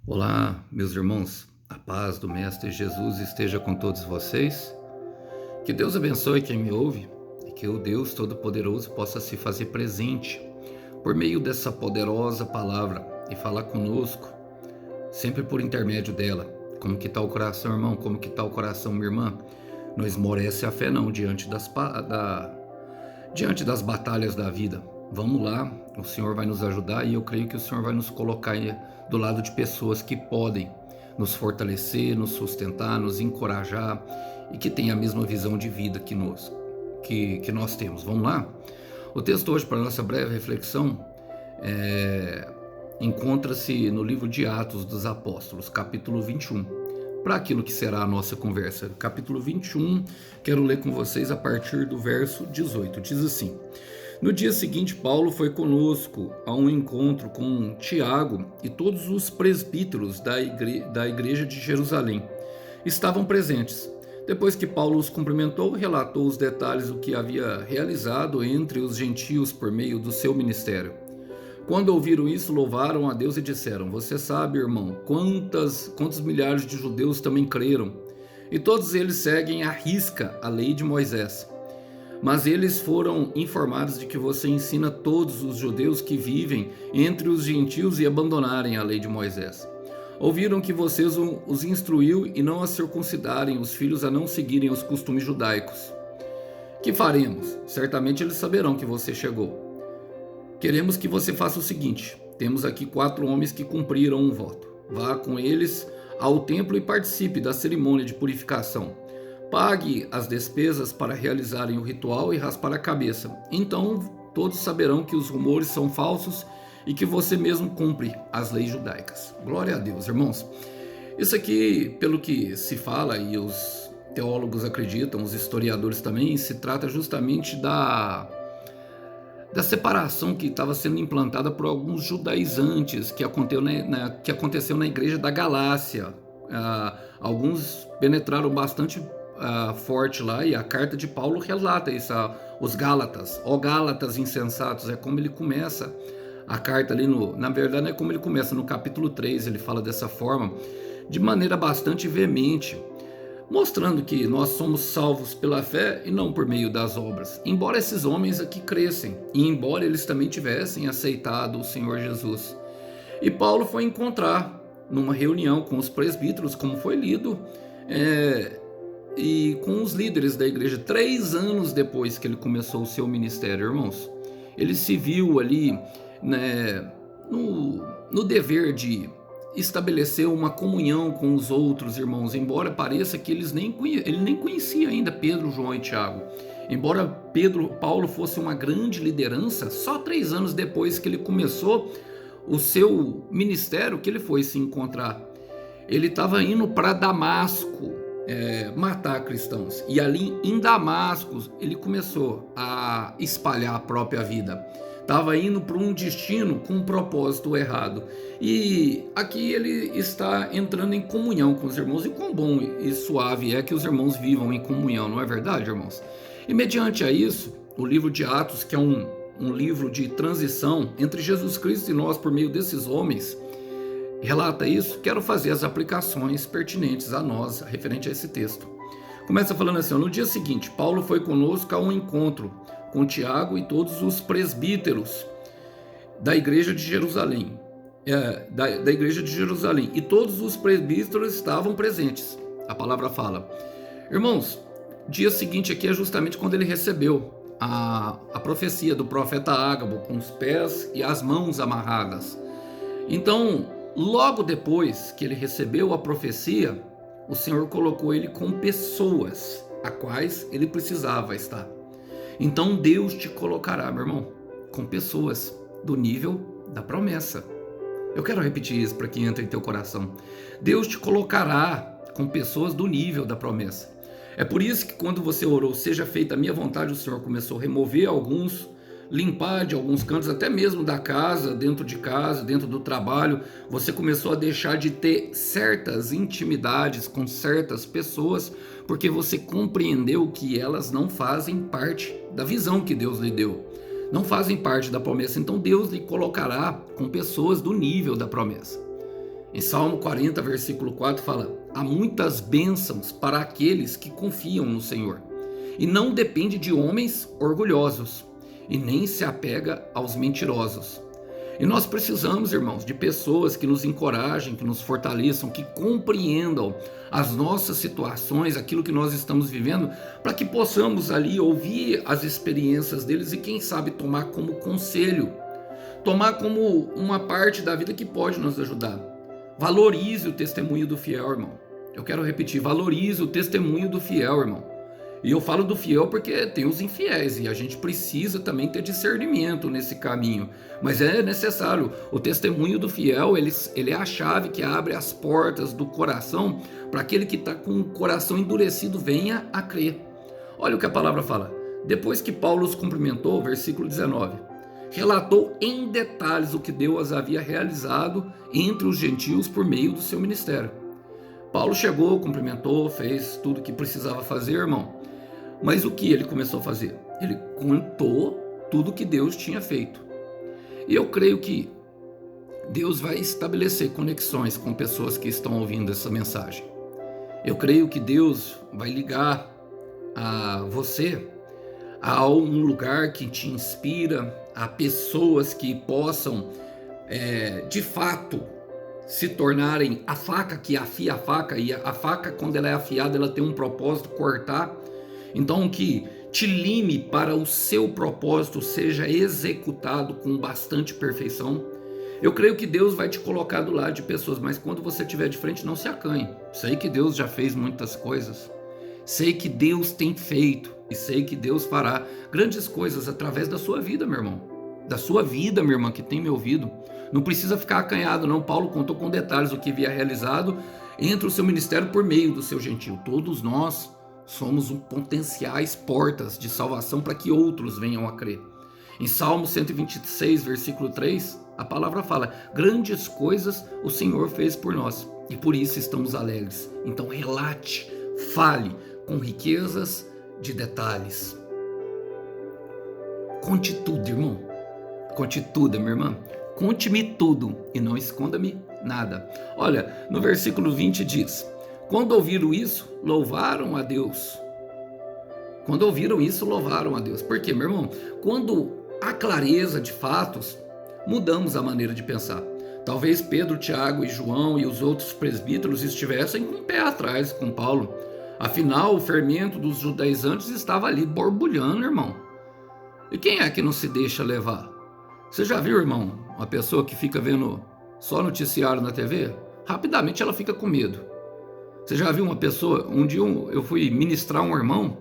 Olá, meus irmãos, a paz do Mestre Jesus esteja com todos vocês. Que Deus abençoe quem me ouve e que o Deus Todo-Poderoso possa se fazer presente por meio dessa poderosa palavra e falar conosco, sempre por intermédio dela. Como que está o coração, irmão? Como que está o coração, minha irmã? Não esmorece a fé não diante das batalhas da vida. Vamos lá, o Senhor vai nos ajudar e eu creio que o Senhor vai nos colocar do lado de pessoas que podem nos fortalecer, nos sustentar, nos encorajar e que têm a mesma visão de vida que nós temos. Vamos lá? O texto hoje, para nossa breve reflexão, encontra-se no livro de Atos dos Apóstolos, capítulo 21. Para aquilo que será a nossa conversa, capítulo 21, quero ler com vocês a partir do verso 18. Diz assim: No dia seguinte, Paulo foi conosco a um encontro com Tiago e todos os presbíteros da igreja de Jerusalém estavam presentes. Depois que Paulo os cumprimentou, relatou os detalhes do que havia realizado entre os gentios por meio do seu ministério. Quando ouviram isso, louvaram a Deus e disseram: Você sabe, irmão, quantos milhares de judeus também creram, e todos eles seguem à risca a lei de Moisés. Mas eles foram informados de que você ensina todos os judeus que vivem entre os gentios e abandonarem a lei de Moisés. Ouviram que você os instruiu e não a circuncidarem os filhos a não seguirem os costumes judaicos. Que faremos? Certamente eles saberão que você chegou. Queremos que você faça o seguinte: temos aqui 4 homens que cumpriram um voto. Vá com eles ao templo e participe da cerimônia de purificação. Pague as despesas para realizarem o ritual e raspar a cabeça. Então todos saberão que os rumores são falsos e que você mesmo cumpre as leis judaicas. Glória a Deus, irmãos. Isso aqui, pelo que se fala e os teólogos acreditam, os historiadores também, se trata justamente da separação que estava sendo implantada por alguns judaizantes que aconteceu na igreja da Galácia. Alguns penetraram bastante forte lá, e a carta de Paulo relata isso, os Gálatas. Ó Gálatas insensatos, é como ele começa a carta ali na verdade é como ele começa no capítulo 3, ele fala dessa forma, de maneira bastante veemente, mostrando que nós somos salvos pela fé e não por meio das obras. Embora esses homens aqui crescem, e embora eles também tivessem aceitado o Senhor Jesus. E Paulo foi encontrar numa reunião com os presbíteros, como foi lido, e com os líderes da igreja, 3 anos depois que ele começou o seu ministério, irmãos. Ele se viu ali, né, no dever de estabelecer uma comunhão com os outros irmãos, embora pareça que ele nem conhecia ainda Pedro, João e Tiago. Embora Paulo fosse uma grande liderança, só 3 anos depois que ele começou o seu ministério que ele foi se encontrar. Ele estava indo para Damasco matar cristãos, e ali em Damasco ele começou a espalhar a própria vida. Estava indo para um destino com um propósito errado. E aqui ele está entrando em comunhão com os irmãos. E quão bom e suave é que os irmãos vivam em comunhão, não é verdade, irmãos? E mediante a isso, o livro de Atos, que é um livro de transição entre Jesus Cristo e nós por meio desses homens, relata isso. Quero fazer as aplicações pertinentes a nós, referente a esse texto. Começa falando assim: no dia seguinte, Paulo foi conosco a um encontro com Tiago e todos os presbíteros da igreja de Jerusalém. Da igreja de Jerusalém. E todos os presbíteros estavam presentes. A palavra fala. Irmãos, dia seguinte aqui é justamente quando ele recebeu a profecia do profeta Ágabo, com os pés e as mãos amarradas. Então, logo depois que ele recebeu a profecia, o Senhor colocou ele com pessoas a quais ele precisava estar. Então Deus te colocará, meu irmão, com pessoas do nível da promessa. Eu quero repetir isso para que entre em teu coração. Deus te colocará com pessoas do nível da promessa. É por isso que quando você orou, seja feita a minha vontade, o Senhor começou a remover alguns, limpar de alguns cantos, até mesmo da casa, dentro do trabalho. Você começou a deixar de ter certas intimidades com certas pessoas, porque você compreendeu que elas não fazem parte da visão que Deus lhe deu, não fazem parte da promessa. Então Deus lhe colocará com pessoas do nível da promessa. Em Salmo 40, versículo 4 fala: há muitas bênçãos para aqueles que confiam no Senhor, e não depende de homens orgulhosos, e nem se apega aos mentirosos. E nós precisamos, irmãos, de pessoas que nos encorajem, que nos fortaleçam, que compreendam as nossas situações, aquilo que nós estamos vivendo, para que possamos ali ouvir as experiências deles e quem sabe tomar como conselho, tomar como uma parte da vida que pode nos ajudar. Valorize o testemunho do fiel, irmão. Eu quero repetir, valorize o testemunho do fiel, irmão. E eu falo do fiel porque tem os infiéis e a gente precisa também ter discernimento nesse caminho. Mas é necessário. O testemunho do fiel, ele é a chave que abre as portas do coração para aquele que está com o coração endurecido venha a crer. Olha o que a palavra fala. Depois que Paulo os cumprimentou, versículo 19, relatou em detalhes o que Deus havia realizado entre os gentios por meio do seu ministério. Paulo chegou, cumprimentou, fez tudo o que precisava fazer, irmão. Mas o que ele começou a fazer? Ele contou tudo que Deus tinha feito. E eu creio que Deus vai estabelecer conexões com pessoas que estão ouvindo essa mensagem. Eu creio que Deus vai ligar a você a um lugar que te inspira, a pessoas que possam, de fato, se tornarem a faca que afia a faca, e a faca, quando ela é afiada, ela tem um propósito, cortar. Então que te lime para o seu propósito seja executado com bastante perfeição. Eu creio que Deus vai te colocar do lado de pessoas, mas quando você estiver de frente, não se acanhe. Sei que Deus já fez muitas coisas, sei que Deus tem feito e sei que Deus fará grandes coisas através da sua vida, meu irmão. Da sua vida, minha irmã, que tem me ouvido. Não precisa ficar acanhado, não. Paulo contou com detalhes o que havia realizado entre o seu ministério por meio do seu gentio. Todos nós somos potenciais portas de salvação para que outros venham a crer. Em Salmo 126, versículo 3, a palavra fala: grandes coisas o Senhor fez por nós e por isso estamos alegres. Então relate, fale com riquezas de detalhes. Conte tudo, irmão. Conte tudo, minha irmã. Conte-me tudo e não esconda-me nada. Olha, no versículo 20 diz: quando ouviram isso, louvaram a Deus. Quando ouviram isso, louvaram a Deus. Por quê, meu irmão? Quando há clareza de fatos, mudamos a maneira de pensar. Talvez Pedro, Tiago e João e os outros presbíteros estivessem com o pé atrás com Paulo. Afinal, o fermento dos judaizantes estava ali borbulhando, irmão. E quem é que não se deixa levar? Você já viu, irmão, uma pessoa que fica vendo só noticiário na TV? Rapidamente ela fica com medo. Você já viu uma pessoa, um dia eu fui ministrar um irmão,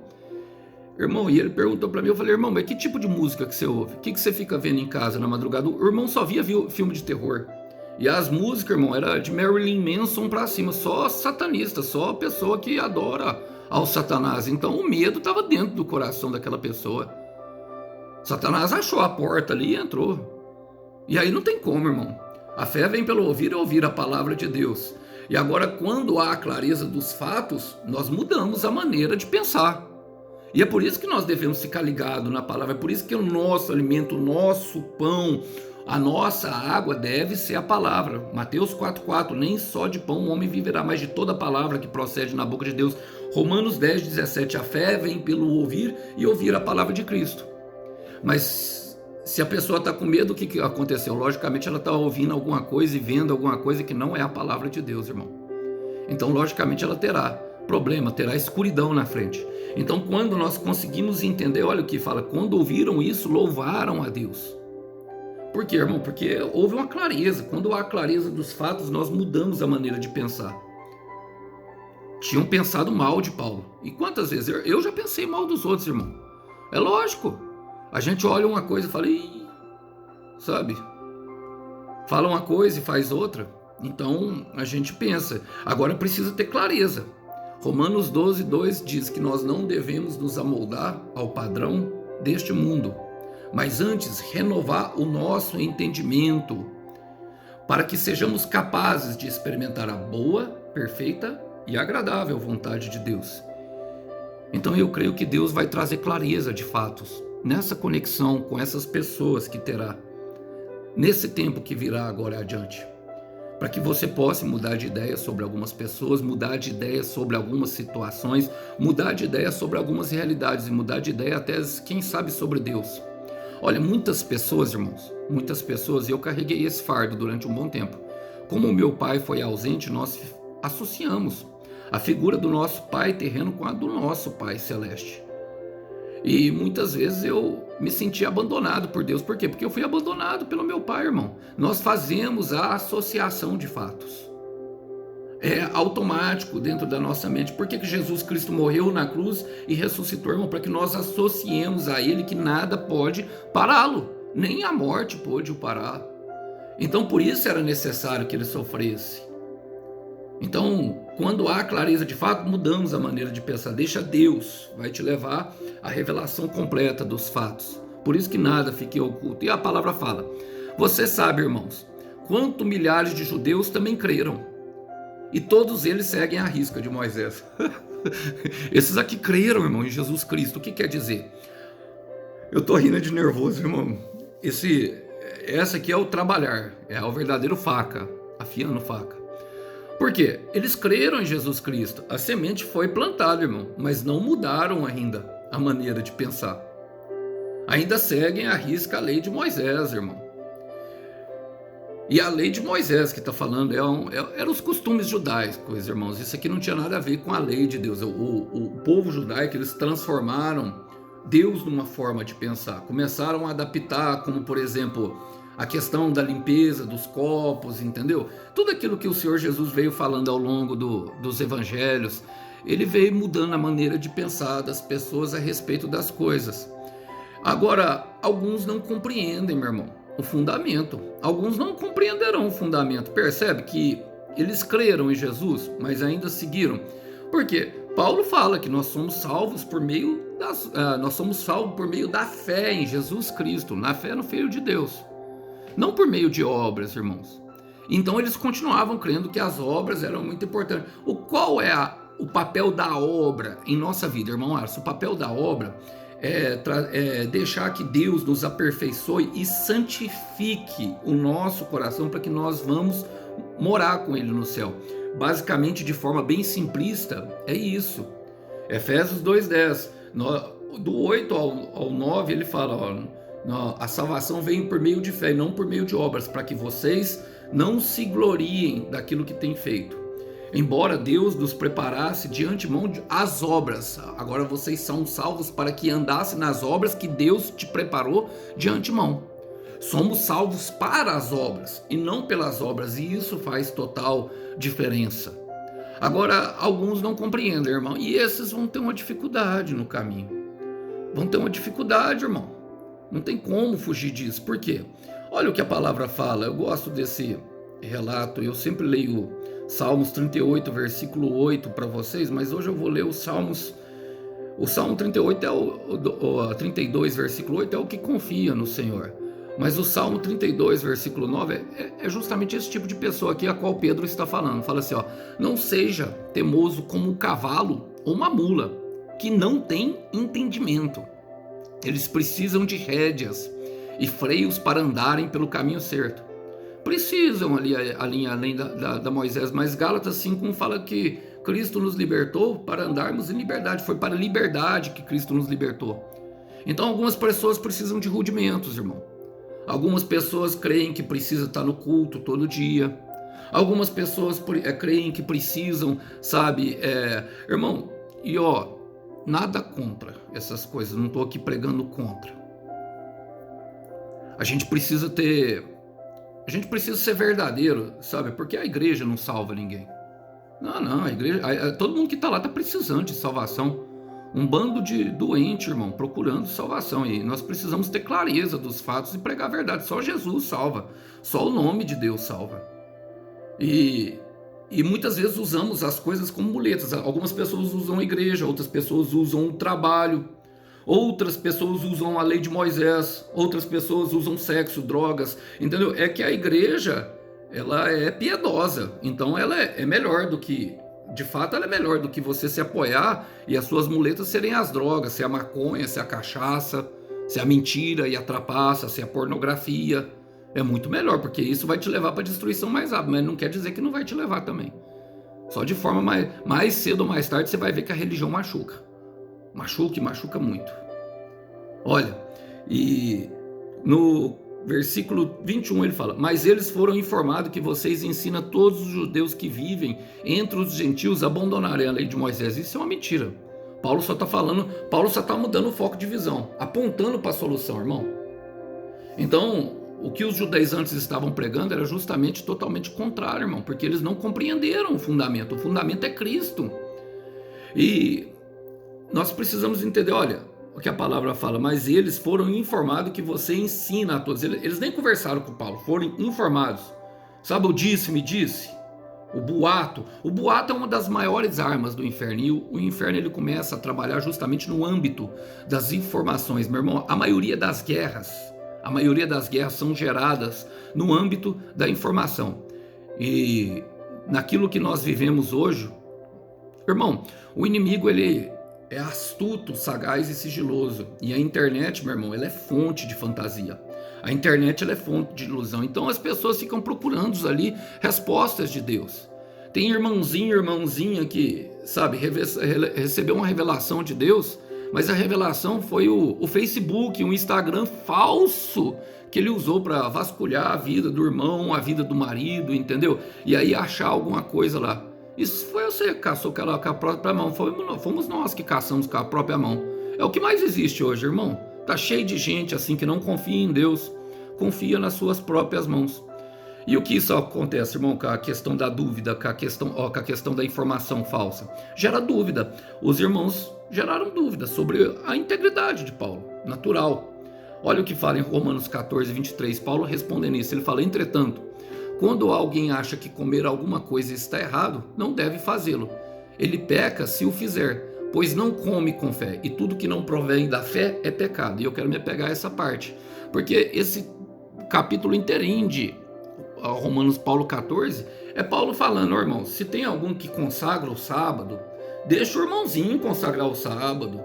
e ele perguntou para mim, eu falei: irmão, mas que tipo de música que você ouve? O que você fica vendo em casa na madrugada? O irmão só via filme de terror. E as músicas, irmão, era de Marilyn Manson pra cima, só satanista, só pessoa que adora ao Satanás. Então o medo estava dentro do coração daquela pessoa. Satanás achou a porta ali e entrou. E aí não tem como, irmão. A fé vem pelo ouvir e ouvir a palavra de Deus. E agora, quando há a clareza dos fatos, nós mudamos a maneira de pensar. E é por isso que nós devemos ficar ligados na palavra. É por isso que o nosso alimento, o nosso pão, a nossa água deve ser a palavra. Mateus 4,4, nem só de pão o homem viverá, mas de toda palavra que procede na boca de Deus. Romanos 10,17, a fé vem pelo ouvir e ouvir a palavra de Cristo. Mas se a pessoa está com medo, o que aconteceu? Logicamente ela está ouvindo alguma coisa e vendo alguma coisa que não é a palavra de Deus, irmão. Então logicamente ela terá problema, terá escuridão na frente. Então quando nós conseguimos entender, olha o que fala: quando ouviram isso, louvaram a Deus. Por quê, irmão? Porque houve uma clareza. Quando há clareza dos fatos, nós mudamos a maneira de pensar. Tinham pensado mal de Paulo. E quantas vezes? Eu já pensei mal dos outros, irmão. É lógico. A gente olha uma coisa e fala: ih, sabe? Fala uma coisa e faz outra. Então a gente pensa. Agora precisa ter clareza. Romanos 12:2 diz que nós não devemos nos amoldar ao padrão deste mundo, mas antes renovar o nosso entendimento, para que sejamos capazes de experimentar a boa, perfeita e agradável vontade de Deus. Então eu creio que Deus vai trazer clareza de fatos nessa conexão com essas pessoas que terá nesse tempo que virá agora adiante. para que você possa mudar de ideia sobre algumas pessoas, mudar de ideia sobre algumas situações, mudar de ideia sobre algumas realidades e mudar de ideia até, quem sabe, sobre Deus. Olha, muitas pessoas, irmãos, muitas pessoas, eu carreguei esse fardo durante um bom tempo. Como o meu pai foi ausente, nós associamos a figura do nosso pai terreno com a do nosso pai celeste. E muitas vezes eu me senti abandonado por Deus. Por quê? Porque eu fui abandonado pelo meu pai, irmão. Nós fazemos a associação de fatos. É automático dentro da nossa mente. Por que Jesus Cristo morreu na cruz e ressuscitou, irmão? Para que nós associemos a ele que nada pode pará-lo. Nem a morte pôde o parar. Então por isso era necessário que ele sofresse. Então, quando há clareza de fato, mudamos a maneira de pensar. Deixa Deus, vai te levar à revelação completa dos fatos. Por isso que nada fique oculto. E a palavra fala, você sabe, irmãos, quanto milhares de judeus também creram. E todos eles seguem a risca de Moisés. Esses aqui creram, irmão, em Jesus Cristo. O que quer dizer? Eu tô rindo de nervoso, irmão. Essa aqui é o trabalhar, é o verdadeiro faca, afiando faca. Por quê? Eles creram em Jesus Cristo. A semente foi plantada, irmão, mas não mudaram ainda a maneira de pensar. Ainda seguem à risca a lei de Moisés, irmão. E a lei de Moisés que está falando eram os costumes judaicos, irmãos. Isso aqui não tinha nada a ver com a lei de Deus. O povo judaico, eles transformaram Deus numa forma de pensar. Começaram a adaptar, como por exemplo, a questão da limpeza dos copos, entendeu? Tudo aquilo que o Senhor Jesus veio falando ao longo dos evangelhos, ele veio mudando a maneira de pensar das pessoas a respeito das coisas. Agora, alguns não compreendem, meu irmão, o fundamento. Alguns não compreenderão o fundamento. Percebe que eles creram em Jesus, mas ainda seguiram. Por quê? Paulo fala que nós somos salvos por meio da fé em Jesus Cristo, na fé no Filho de Deus. Não por meio de obras, irmãos. Então eles continuavam crendo que as obras eram muito importantes. Qual é o papel da obra em nossa vida, irmão Arce? O papel da obra é deixar que Deus nos aperfeiçoe e santifique o nosso coração para que nós vamos morar com Ele no céu. Basicamente, de forma bem simplista, é isso. Efésios 2:10, do 8 ao 9, ele fala, ó, a salvação vem por meio de fé e não por meio de obras, para que vocês não se gloriem daquilo que têm feito. Embora Deus nos preparasse de antemão as obras, agora vocês são salvos para que andassem nas obras que Deus te preparou de antemão. Somos salvos para as obras e não pelas obras, e isso faz total diferença. Agora, alguns não compreendem, irmão, e esses vão ter uma dificuldade no caminho. Vão ter uma dificuldade, irmão. Não tem como fugir disso. Por quê? Olha o que a palavra fala. Eu gosto desse relato. Eu sempre leio Salmos 38, versículo 8 para vocês, mas hoje eu vou ler os Salmos. O Salmo 38 o 32, versículo 8 é o que confia no Senhor. Mas o Salmo 32, versículo 9 é justamente esse tipo de pessoa aqui a qual Pedro está falando. Fala assim, ó, não seja temoso como um cavalo ou uma mula, que não tem entendimento. Eles precisam de rédeas e freios para andarem pelo caminho certo. Precisam além da Moisés, mas Gálatas 5:1 fala que Cristo nos libertou para andarmos em liberdade. Foi para a liberdade que Cristo nos libertou. Então algumas pessoas precisam de rudimentos, irmão. Algumas pessoas creem que precisa estar no culto todo dia. Algumas pessoas creem que precisam, sabe, irmão, e ó, nada contra essas coisas, não estou aqui pregando contra. A gente precisa ser verdadeiro, sabe, porque a igreja não salva ninguém. Não, a igreja, todo mundo que está lá está precisando de salvação. Um bando de doentes, irmão, procurando salvação. E nós precisamos ter clareza dos fatos e pregar a verdade. Só Jesus salva. Só o nome de Deus salva. E muitas vezes usamos as coisas como muletas. Algumas pessoas usam a igreja, outras pessoas usam o trabalho, outras pessoas usam a lei de Moisés, outras pessoas usam sexo, drogas, entendeu? É que a igreja, ela é piedosa, então ela é melhor do que... De fato, ela é melhor do que você se apoiar e as suas muletas serem as drogas, se é a maconha, se é a cachaça, se é a mentira e a trapaça, se é a pornografia. É muito melhor, porque isso vai te levar para a destruição mais rápido, mas não quer dizer que não vai te levar também. Só de forma mais cedo ou mais tarde você vai ver que a religião machuca. Machuca e machuca muito. Olha, e no versículo 21 ele fala: mas eles foram informados que vocês ensinam todos os judeus que vivem entre os gentios a abandonarem a lei de Moisés. Isso é uma mentira. Paulo só está mudando o foco de visão, apontando para a solução, irmão. Então, o que os judaizantes estavam pregando era justamente totalmente contrário, irmão, porque eles não compreenderam o fundamento. O fundamento é Cristo. E nós precisamos entender, olha, o que a palavra fala, mas eles foram informados que você ensina a todos. Eles nem conversaram com Paulo, foram informados. Sabe o disse-me disse? O boato. O boato é uma das maiores armas do inferno. E o inferno ele começa a trabalhar justamente no âmbito das informações. Meu irmão, a maioria das guerras são geradas no âmbito da informação. E naquilo que nós vivemos hoje, irmão, o inimigo ele é astuto, sagaz e sigiloso. E a internet, meu irmão, ela é fonte de fantasia. A internet ela é fonte de ilusão. Então as pessoas ficam procurando ali respostas de Deus. Tem irmãozinho, irmãzinha que, sabe, recebeu uma revelação de Deus, mas a revelação foi o Facebook, um Instagram falso que ele usou para vasculhar a vida do irmão, a vida do marido, entendeu? E aí achar alguma coisa lá. Isso foi você que caçou com a própria mão. Fomos nós que caçamos com a própria mão. É o que mais existe hoje, irmão. Tá cheio de gente assim que não confia em Deus, confia nas suas próprias mãos. E o que isso acontece, irmão, com a questão da dúvida, com a questão da informação falsa? Gera dúvida. Os irmãos geraram dúvida sobre a integridade de Paulo, natural. Olha o que fala em Romanos 14, 23. Paulo respondendo isso, ele fala: entretanto, quando alguém acha que comer alguma coisa está errado, não deve fazê-lo. Ele peca se o fizer, pois não come com fé, e tudo que não provém da fé é pecado. E eu quero me apegar a essa parte, porque esse capítulo inteirinho de Romanos Paulo 14, é Paulo falando: ó, irmão, se tem algum que consagra o sábado, deixa o irmãozinho consagrar o sábado.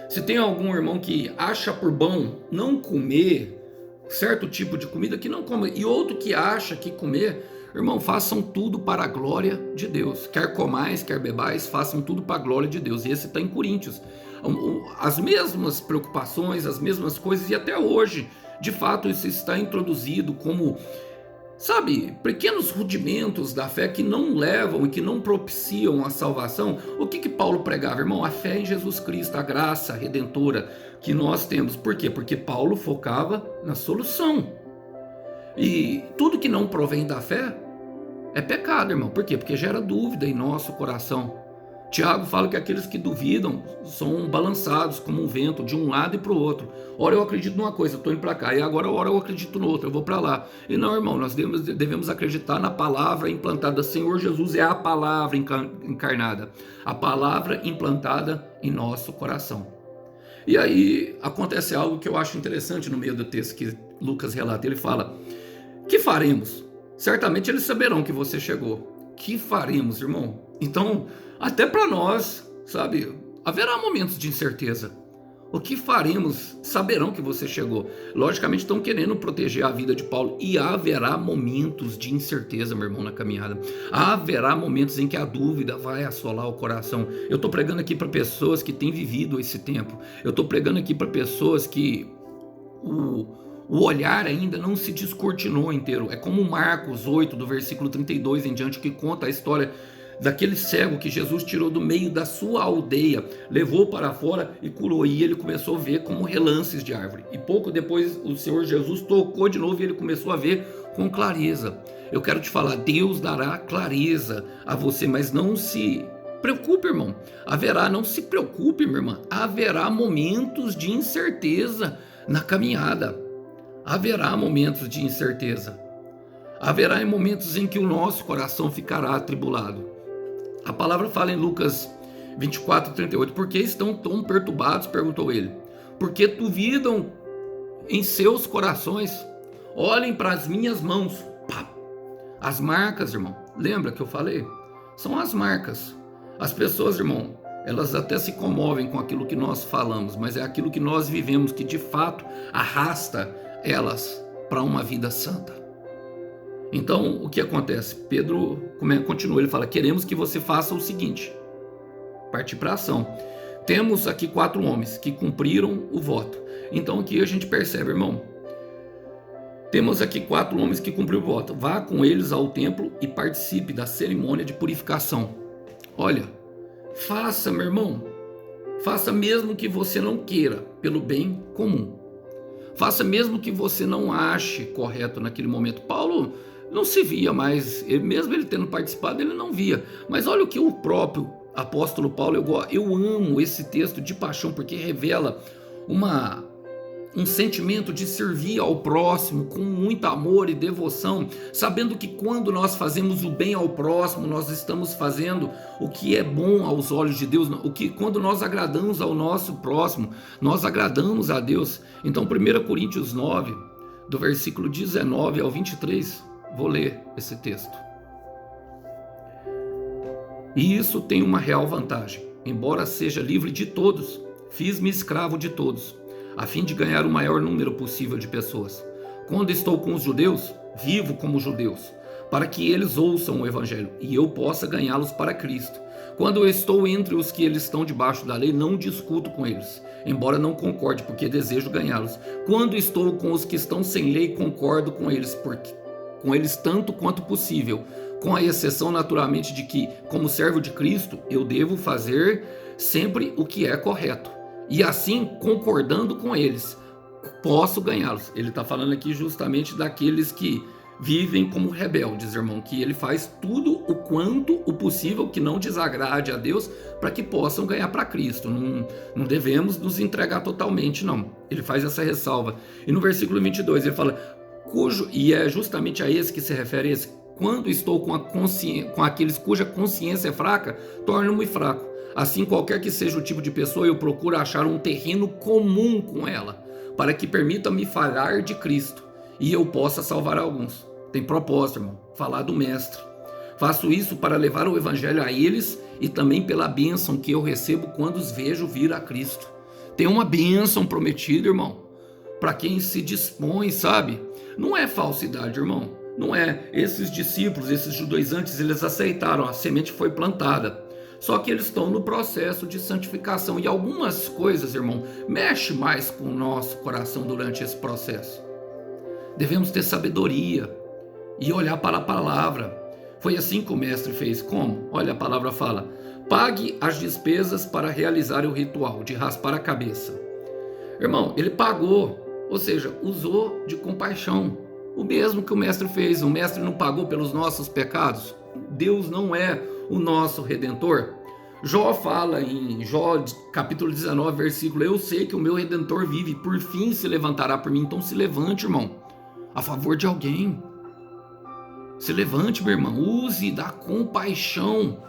Se tem algum irmão que acha por bom não comer certo tipo de comida, que não come, e outro que acha que comer, irmão, façam tudo para a glória de Deus. Quer comais, quer bebais, façam tudo para a glória de Deus. E esse está em Coríntios. As mesmas preocupações, as mesmas coisas, e até hoje, de fato, isso está introduzido como, sabe, pequenos rudimentos da fé que não levam e que não propiciam a salvação. O que Paulo pregava, irmão? A fé em Jesus Cristo, a graça redentora que nós temos. Por quê? Porque Paulo focava na solução. E tudo que não provém da fé é pecado, irmão. Por quê? Porque gera dúvida em nosso coração. Tiago fala que aqueles que duvidam são balançados como um vento de um lado e para o outro. Ora eu acredito numa coisa, estou indo para cá, e agora eu acredito no outro, eu vou para lá. E não, irmão, nós devemos acreditar na palavra implantada. Senhor Jesus é a palavra encarnada, a palavra implantada em nosso coração. E aí acontece algo que eu acho interessante no meio do texto que Lucas relata. Ele fala: que faremos? Certamente eles saberão que você chegou. Que faremos, irmão? Então, até para nós, sabe, haverá momentos de incerteza. O que faremos? Saberão que você chegou. Logicamente estão querendo proteger a vida de Paulo, e haverá momentos de incerteza, meu irmão, na caminhada. Haverá momentos em que a dúvida vai assolar o coração. Eu estou pregando aqui para pessoas que têm vivido esse tempo. Eu estou pregando aqui para pessoas que o olhar ainda não se descortinou inteiro. É como Marcos 8, do versículo 32 em diante, que conta a história daquele cego que Jesus tirou do meio da sua aldeia, levou para fora e curou, e ele começou a ver como relances de árvore. E pouco depois o Senhor Jesus tocou de novo e ele começou a ver com clareza. Eu quero te falar, Deus dará clareza a você, mas não se preocupe, irmão. Não se preocupe, minha irmã. Haverá momentos de incerteza na caminhada. Haverá momentos de incerteza. Haverá momentos em que o nosso coração ficará atribulado. A palavra fala em Lucas 24, 38. Por que estão tão perturbados? Perguntou ele. Porque duvidam em seus corações. Olhem para as minhas mãos. Pá. As marcas, irmão. Lembra que eu falei? São as marcas. As pessoas, irmão, elas até se comovem com aquilo que nós falamos, mas é aquilo que nós vivemos que de fato arrasta elas para uma vida santa. Então, o que acontece? Pedro continua, ele fala, queremos que você faça o seguinte, partir para a ação. Temos aqui 4 homens que cumpriram o voto. Então, aqui a gente percebe, irmão, temos aqui 4 homens que cumpriram o voto. Vá com eles ao templo e participe da cerimônia de purificação. Olha, faça, meu irmão, faça mesmo que você não queira, pelo bem comum. Faça mesmo que você não ache correto naquele momento. Paulo não se via mais, mesmo ele tendo participado, ele não via. Mas olha o que o próprio apóstolo Paulo, eu amo esse texto de paixão, porque revela um sentimento de servir ao próximo com muito amor e devoção, sabendo que quando nós fazemos o bem ao próximo, nós estamos fazendo o que é bom aos olhos de Deus, quando nós agradamos ao nosso próximo, nós agradamos a Deus. Então 1 Coríntios 9, do versículo 19 ao 23, vou ler esse texto. E isso tem uma real vantagem, embora seja livre de todos, fiz-me escravo de todos, a fim de ganhar o maior número possível de pessoas. Quando estou com os judeus, vivo como judeus, para que eles ouçam o evangelho e eu possa ganhá-los para Cristo. Quando eu estou entre os que eles estão debaixo da lei, não discuto com eles, embora não concorde, porque desejo ganhá-los. Quando estou com os que estão sem lei, concordo com eles tanto quanto possível, com a exceção naturalmente de que, como servo de Cristo, eu devo fazer sempre o que é correto. E assim, concordando com eles, posso ganhá-los. Ele está falando aqui justamente daqueles que vivem como rebeldes, irmão, que ele faz tudo o quanto o possível que não desagrade a Deus para que possam ganhar para Cristo. Não devemos nos entregar totalmente, não. Ele faz essa ressalva. E no versículo 22 ele fala, e é justamente a esse que se refere esse, quando estou com aqueles cuja consciência é fraca, torno-me fraco. Assim, qualquer que seja o tipo de pessoa, eu procuro achar um terreno comum com ela, para que permita-me falar de Cristo e eu possa salvar alguns. Tem propósito, irmão, falar do Mestre. Faço isso para levar o Evangelho a eles e também pela bênção que eu recebo quando os vejo vir a Cristo. Tem uma bênção prometida, irmão, para quem se dispõe, sabe? Não é falsidade, irmão. Não é. Esses discípulos, esses judaizantes, eles aceitaram, a semente foi plantada. Só que eles estão no processo de santificação. E algumas coisas, irmão, mexe mais com o nosso coração durante esse processo. Devemos ter sabedoria e olhar para a palavra. Foi assim que o mestre fez. Como? Olha, a palavra fala, pague as despesas para realizar o ritual de raspar a cabeça. Irmão, ele pagou, ou seja, usou de compaixão. O mesmo que o mestre fez. O mestre não pagou pelos nossos pecados. Deus não é o nosso Redentor. Jó fala em Jó capítulo 19, versículo, eu sei que o meu Redentor vive, por fim se levantará por mim. Então se levante, irmão, a favor de alguém. Se levante, meu irmão, use da compaixão.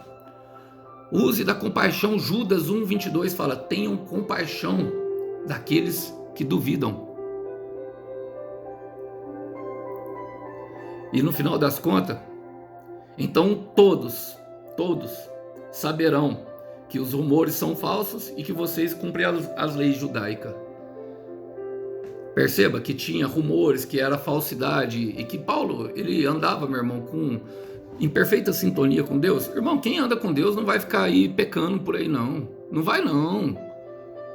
Use da compaixão. Judas 1:22 fala, tenham compaixão daqueles que duvidam. E no final das contas, então todos saberão que os rumores são falsos e que vocês cumprem as leis judaicas. Perceba que tinha rumores, que era falsidade e que Paulo, ele andava, meu irmão, em perfeita sintonia com Deus. Irmão, quem anda com Deus não vai ficar aí pecando por aí, não. Não vai, não.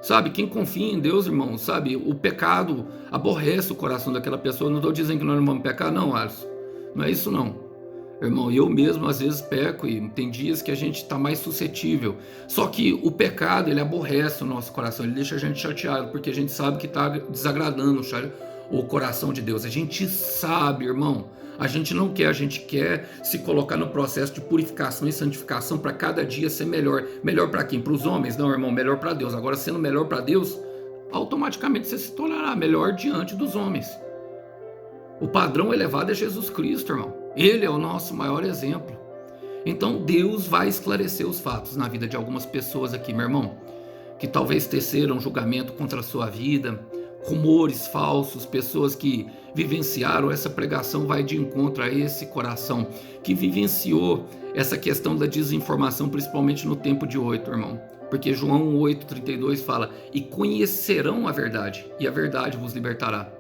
Sabe, quem confia em Deus, irmão, sabe, o pecado aborrece o coração daquela pessoa. Não estou dizendo que nós não vamos pecar, não, Alisson. Não é isso, não. Irmão, eu mesmo às vezes peco e tem dias que a gente está mais suscetível. Só que o pecado, ele aborrece o nosso coração, ele deixa a gente chateado, porque a gente sabe que está desagradando o coração de Deus. A gente sabe, irmão, a gente não quer, a gente quer se colocar no processo de purificação e santificação para cada dia ser melhor. Melhor para quem? Para os homens? Não, irmão, melhor para Deus. Agora, sendo melhor para Deus, automaticamente você se tornará melhor diante dos homens. O padrão elevado é Jesus Cristo, irmão. Ele é o nosso maior exemplo. Então Deus vai esclarecer os fatos na vida de algumas pessoas aqui, meu irmão, que talvez teceram julgamento contra a sua vida, rumores falsos, pessoas que vivenciaram essa pregação vai de encontro a esse coração que vivenciou essa questão da desinformação, principalmente no tempo de hoje, irmão. Porque João 8,32 fala, e conhecerão a verdade, e a verdade vos libertará.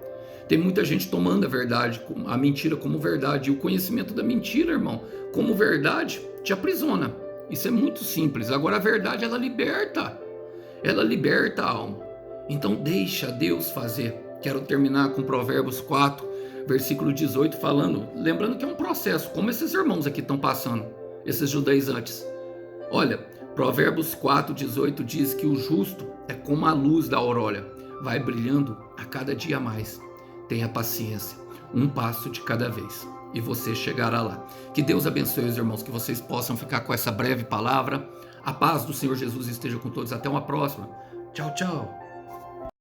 Tem muita gente tomando a verdade, a mentira como verdade. E o conhecimento da mentira, irmão, como verdade, te aprisiona. Isso é muito simples. Agora a verdade, ela liberta. Ela liberta a alma. Então deixa Deus fazer. Quero terminar com Provérbios 4, versículo 18, falando, lembrando que é um processo, como esses irmãos aqui estão passando, esses judaizantes. Olha, Provérbios 4, 18 diz que o justo é como a luz da aurora, vai brilhando a cada dia mais. Tenha paciência, um passo de cada vez, e você chegará lá. Que Deus abençoe os irmãos, que vocês possam ficar com essa breve palavra. A paz do Senhor Jesus esteja com todos. Até uma próxima. Tchau, tchau.